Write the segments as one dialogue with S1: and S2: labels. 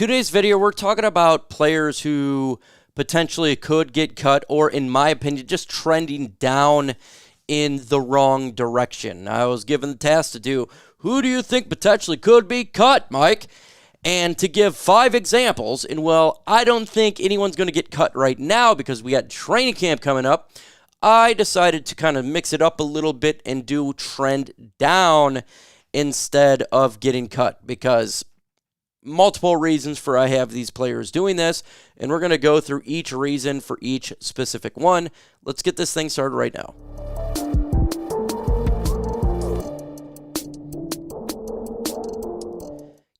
S1: Today's video, we're talking about players who potentially could get cut or, in my opinion, just trending down in the wrong direction. I was given the task to do, who do you think potentially could be cut, Mike? And to give 5 examples, and well, I don't think anyone's going to get cut right now because we got training camp coming up. I decided to kind of mix it up a little bit and do trend down instead of getting cut because multiple reasons for I have these players doing this, and we're going to go through each reason for each specific one. Let's get this thing started right now.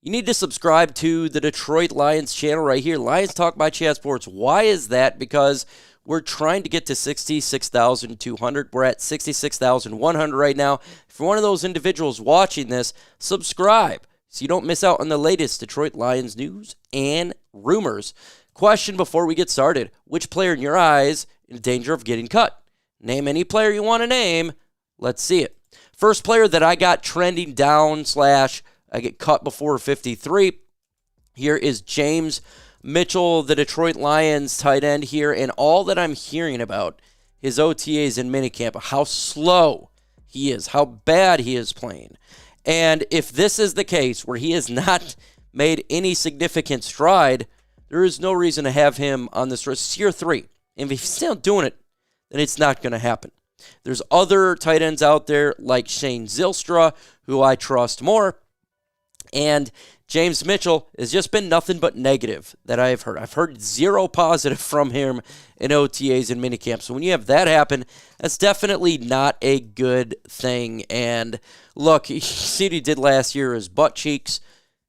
S1: You need to subscribe to the Detroit Lions channel right here, Lions Talk by Chat Sports. Why is that? Because we're trying to get to 66,200. We're at 66,100 right now. If you're one of those individuals watching this, subscribe so you don't miss out on the latest Detroit Lions news and rumors. Question before we get started. Which player in your eyes in danger of getting cut? Name any player you want to name. Let's see it. First player that I got trending down / I get cut before 53. Here is James Mitchell, the Detroit Lions tight end here. And all that I'm hearing about his OTAs and minicamp, how slow he is, how bad he is playing. And if this is the case where he has not made any significant stride, there is no reason to have him on this list. It's year 3. And if he's still doing it, then it's not going to happen. There's other tight ends out there like Shane Zylstra, who I trust more. And James Mitchell has just been nothing but negative that I have heard. I've heard 0 positive from him in OTAs and minicamp. So when you have that happen, that's definitely not a good thing. And look, you see what he did last year, his butt cheeks.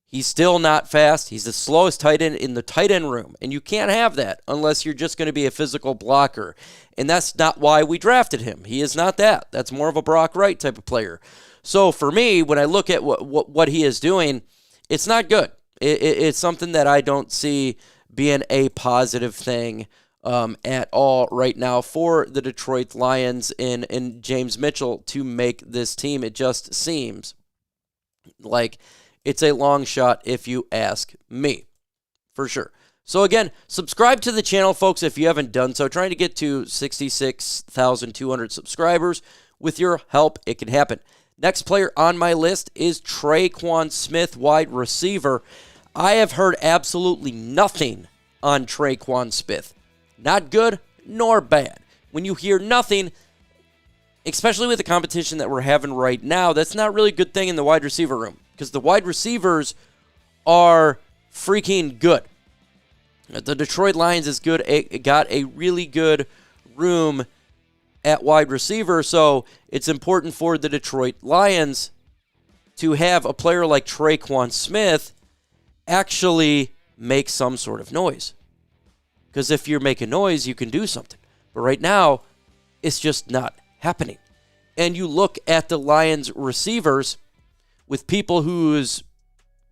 S1: He's still not fast. He's the slowest tight end in the tight end room. And you can't have that unless you're just going to be a physical blocker. And that's not why we drafted him. He is not that. That's more of a Brock Wright type of player. So for me, when I look at what he is doing, it's not good. It's something that I don't see being a positive thing at all right now for the Detroit Lions and James Mitchell to make this team. It just seems like it's a long shot if you ask me, for sure. So again, subscribe to the channel, folks, if you haven't done so. Trying to get to 66,200 subscribers. With your help, it can happen. Next player on my list is Tre'Quan Smith, wide receiver. I have heard absolutely nothing on Tre'Quan Smith. Not good nor bad. When you hear nothing, especially with the competition that we're having right now, that's not really a good thing in the wide receiver room because the wide receivers are freaking good. The Detroit Lions is good. Got a really good room at wide receiver, so it's important for the Detroit Lions to have a player like Tre'Quan Smith actually make some sort of noise. Because if you're making noise, you can do something. But right now, it's just not happening. And you look at the Lions receivers with people who's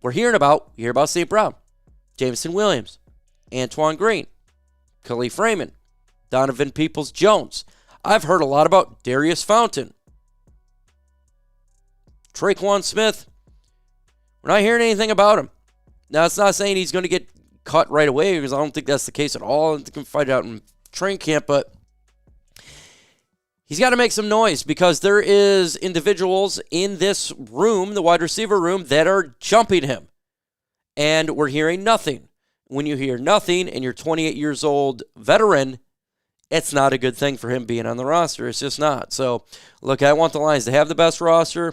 S1: we're hearing about. You hear about St. Brown, Jameson Williams, Antoine Green, Khalif Raymond, Donovan Peoples-Jones. I've heard a lot about Darius Fountain. Tre'Quan Smith, we're not hearing anything about him. Now, it's not saying he's going to get cut right away because I don't think that's the case at all. I think we can find out in training camp, but he's got to make some noise because there is individuals in this room, the wide receiver room, that are jumping him. And we're hearing nothing. When you hear nothing and you're 28 years old veteran, it's not a good thing for him being on the roster. It's just not. So, look, I want the Lions to have the best roster.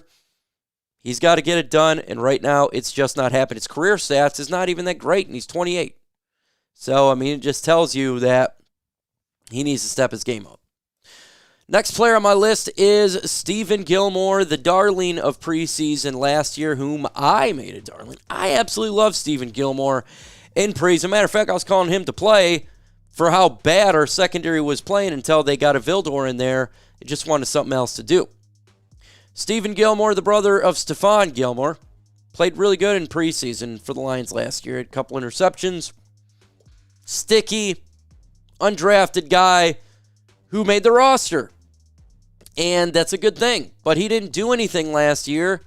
S1: He's got to get it done, and right now it's just not happening. His career stats is not even that great, and he's 28. So, I mean, it just tells you that he needs to step his game up. Next player on my list is Steven Gilmore, the darling of preseason last year, whom I made a darling. I absolutely love Steven Gilmore in preseason. As a matter of fact, I was calling him to play for how bad our secondary was playing until they got a Vildor in there. They just wanted something else to do. Steven Gilmore, the brother of Stephon Gilmore, played really good in preseason for the Lions last year. Had a couple interceptions. Sticky, undrafted guy who made the roster. And that's a good thing. But he didn't do anything last year.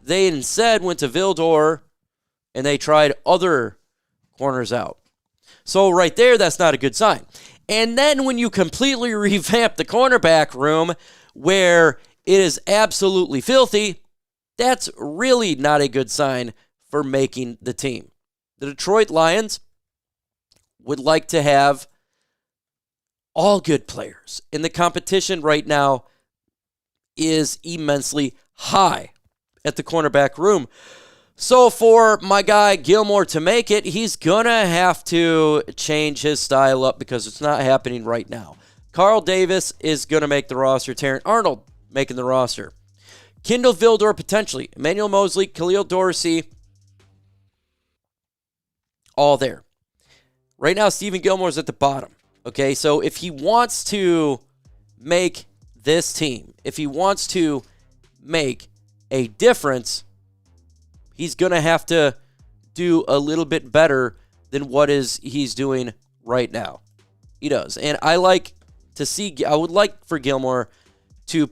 S1: They instead went to Vildor and they tried other corners out. So right there, that's not a good sign. And then when you completely revamp the cornerback room where it is absolutely filthy, that's really not a good sign for making the team. The Detroit Lions would like to have all good players. And the competition right now is immensely high at the cornerback room. So for my guy Gilmore to make it, he's going to have to change his style up because it's not happening right now. Carl Davis is going to make the roster. Terrence Arnold making the roster. Kindle Vildor potentially. Emmanuel Mosley, Khalil Dorsey, all there. Right now, Stephen Gilmore's at the bottom. Okay, so if he wants to make this team, if he wants to make a difference, he's going to have to do a little bit better than what he's doing right now. He does. And I like to see, I would like for Gilmore to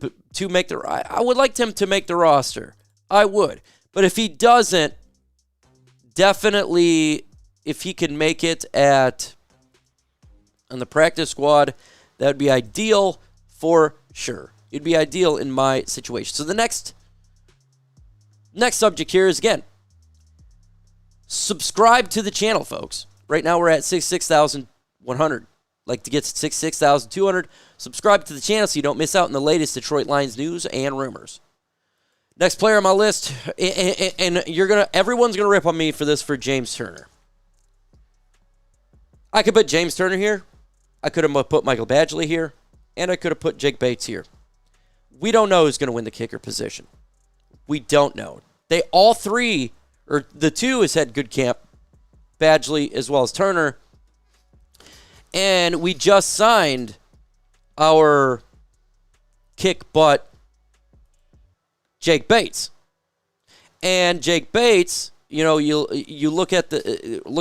S1: make I would like him to make the roster. I would. But if he doesn't, definitely if he can make it on the practice squad, that would be ideal for sure. It'd be ideal in my situation. So the next subject here is, again, subscribe to the channel, folks. Right now we're at 66,100. Like to get to 66,200. Subscribe to the channel so you don't miss out on the latest Detroit Lions news and rumors. Next player on my list, and everyone's gonna rip on me for this, for James Turner. I could put James Turner here. I could have put Michael Badgley here, and I could have put Jake Bates here. We don't know who's going to win the kicker position. We don't know. They all three, or the two, has had good camp. Badgley as well as Turner. And we just signed our kick butt Jake Bates. And Jake Bates, you look at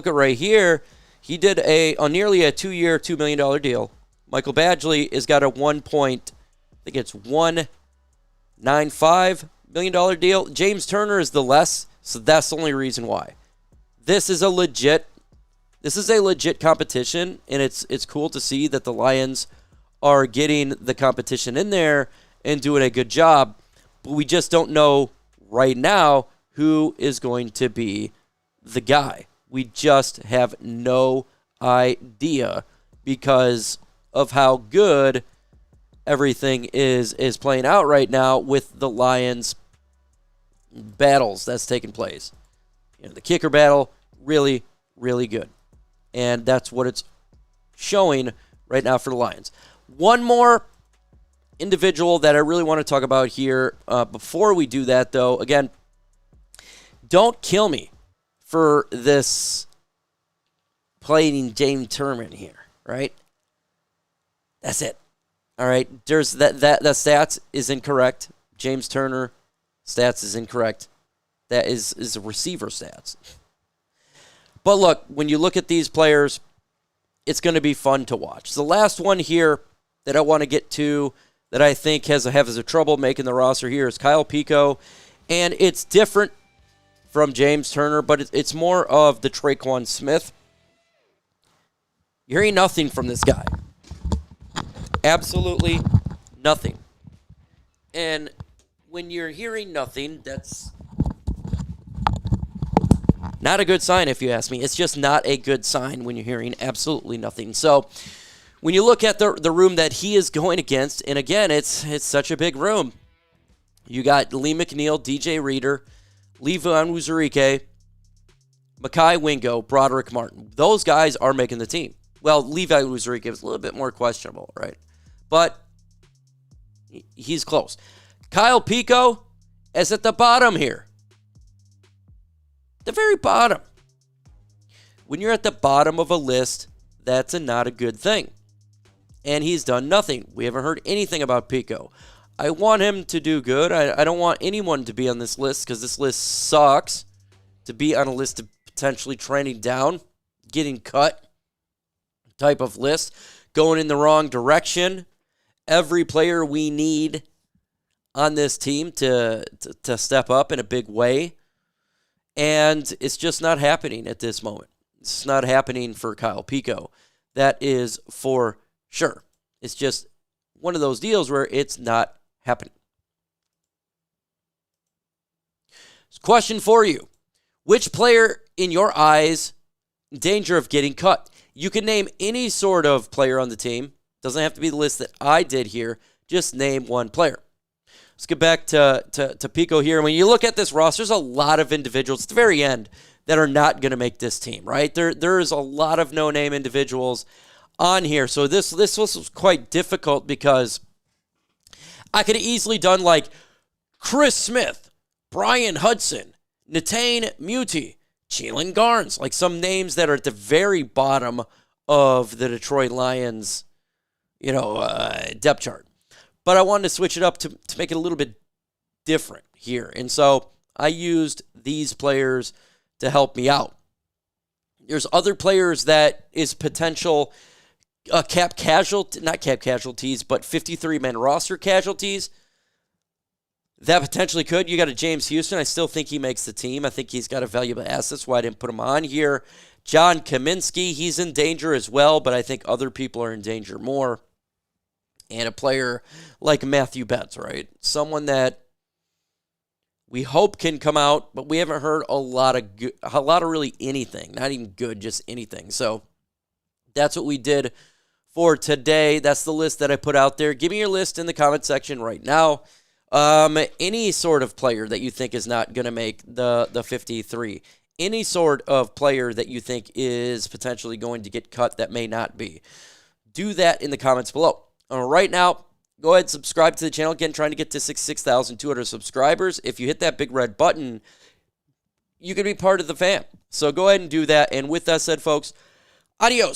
S1: right here. He did nearly a 2-year, $2 million deal. Michael Badgley has got a $1.95 million deal. James Turner is the less, so that's the only reason why. This is a legit competition, and it's cool to see that the Lions are getting the competition in there and doing a good job. But we just don't know right now who is going to be the guy. We just have no idea because of how good everything is playing out right now with the Lions battles that's taking place. The kicker battle, really, really good. And that's what it's showing right now for the Lions. One more individual that I really want to talk about here. Before we do that, though, again, don't kill me for this playing James Turner here, right? That's it. All right. There's that stats is incorrect. James Turner stats is incorrect. That is a receiver stats. But look, when you look at these players, it's going to be fun to watch. The last one here that I want to get to that I think has a trouble making the roster here is Kyle Pico. And it's different from James Turner, but it's more of the Tre'Quan Smith. You're hearing nothing from this guy. Absolutely nothing. And when you're hearing nothing, that's not a good sign, if you ask me. It's just not a good sign when you're hearing absolutely nothing. So when you look at the room that he is going against, and again, it's such a big room. You got Lee McNeil, DJ Reader, Levan Uzurike, Mekhi Wingo, Broderick Martin. Those guys are making the team. Well, Levi Uzurike is a little bit more questionable, right? But he's close. Kyle Pico is at the bottom here. The very bottom. When you're at the bottom of a list, that's not a good thing. And he's done nothing. We haven't heard anything about Pico. I want him to do good. I don't want anyone to be on this list because this list sucks. To be on a list of potentially trending down, getting cut type of list, going in the wrong direction. Every player we need on this team to step up in a big way. And it's just not happening at this moment. It's not happening for Kyle Pico. That is for sure. It's just one of those deals where it's not happening. Question for you. Which player in your eyes in danger of getting cut? You can name any sort of player on the team. Doesn't have to be the list that I did here. Just name one player. Let's get back to Pico here. When you look at this roster, there's a lot of individuals at the very end that are not going to make this team, right? There is a lot of no-name individuals on here. So this was quite difficult because I could have easily done like Chris Smith, Brian Hudson, Natane Muti, Cheelan Garnes, like some names that are at the very bottom of the Detroit Lions, depth chart. But I wanted to switch it up to make it a little bit different here. And so I used these players to help me out. There's other players that is potential not cap casualties, but 53-man roster casualties. That potentially could. You got a James Houston. I still think he makes the team. I think he's got a valuable asset, so I didn't put him on here. John Kaminsky, he's in danger as well, but I think other people are in danger more. And a player like Matthew Betts, right? Someone that we hope can come out, but we haven't heard a lot of really anything. Not even good, just anything. So that's what we did for today. That's the list that I put out there. Give me your list in the comment section right now. Any sort of player that you think is not going to make the 53. Any sort of player that you think is potentially going to get cut that may not be. Do that in the comments below. Right now, go ahead and subscribe to the channel. Again, trying to get to 6,200 subscribers. If you hit that big red button, you can be part of the fam. So go ahead and do that. And with that said, folks, adios.